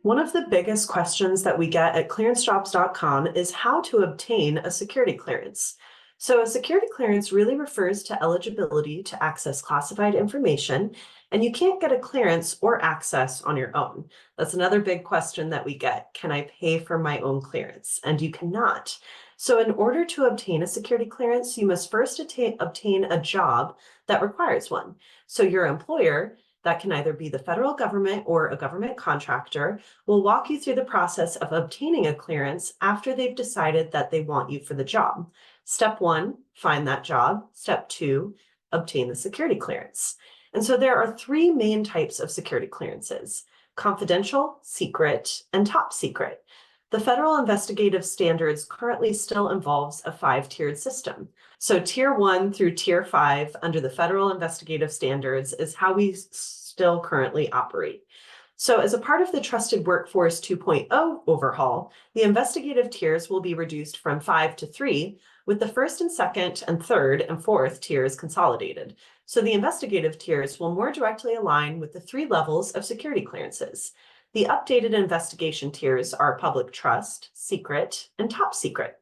One of the biggest questions that we get at ClearanceJobs.com is how to obtain a security clearance. So a security clearance really refers to eligibility to access classified information, and you can't get a clearance or access on your own. That's another big question that we get. Can I pay for my own clearance? And you cannot. So in order to obtain a security clearance, you must first obtain a job that requires one. So your employer, that can either be the federal government or a government contractor, will walk you through the process of obtaining a clearance after they've decided that they want you for the job. Step one, find that job. Step two, obtain the security clearance. And so there are three main types of security clearances: confidential, secret, and top secret. The federal investigative standards currently still involves a 5-tiered system. So tier 1 through tier 5 under the federal investigative standards is how we still currently operate. So as a part of the Trusted Workforce 2.0 overhaul, the investigative tiers will be reduced from 5 to 3, with the first and second and third and fourth tiers consolidated. So the investigative tiers will more directly align with the 3 levels of security clearances. The updated investigation tiers are public trust, secret, and top secret.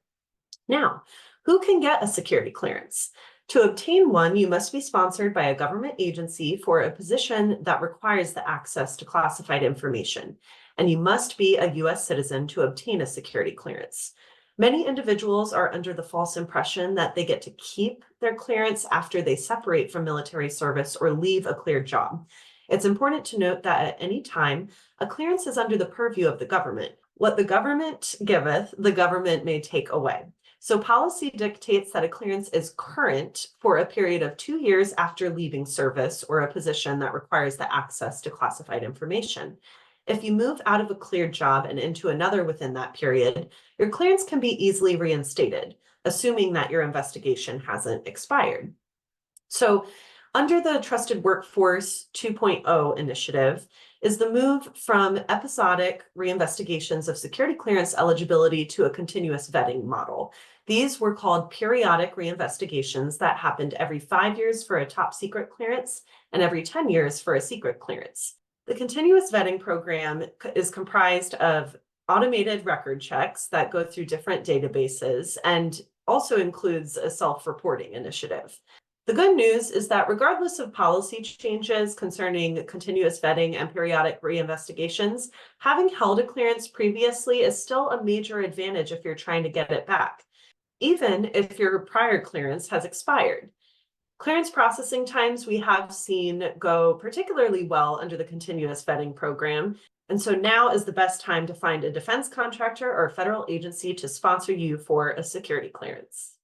Now, who can get a security clearance? To obtain one, you must be sponsored by a government agency for a position that requires the access to classified information, and you must be a U.S. citizen to obtain a security clearance. Many individuals are under the false impression that they get to keep their clearance after they separate from military service or leave a cleared job. It's important to note that at any time, a clearance is under the purview of the government. What the government giveth, the government may take away. So policy dictates that a clearance is current for a period of 2 years after leaving service or a position that requires the access to classified information. If you move out of a cleared job and into another within that period, your clearance can be easily reinstated, assuming that your investigation hasn't expired. So under the Trusted Workforce 2.0 initiative is the move from episodic reinvestigations of security clearance eligibility to a continuous vetting model. These were called periodic reinvestigations that happened every 5 years for a top secret clearance and every 10 years for a secret clearance. The continuous vetting program is comprised of automated record checks that go through different databases and also includes a self-reporting initiative. The good news is that regardless of policy changes concerning continuous vetting and periodic reinvestigations, having held a clearance previously is still a major advantage if you're trying to get it back, even if your prior clearance has expired. Clearance processing times we have seen go particularly well under the continuous vetting program. And so now is the best time to find a defense contractor or a federal agency to sponsor you for a security clearance.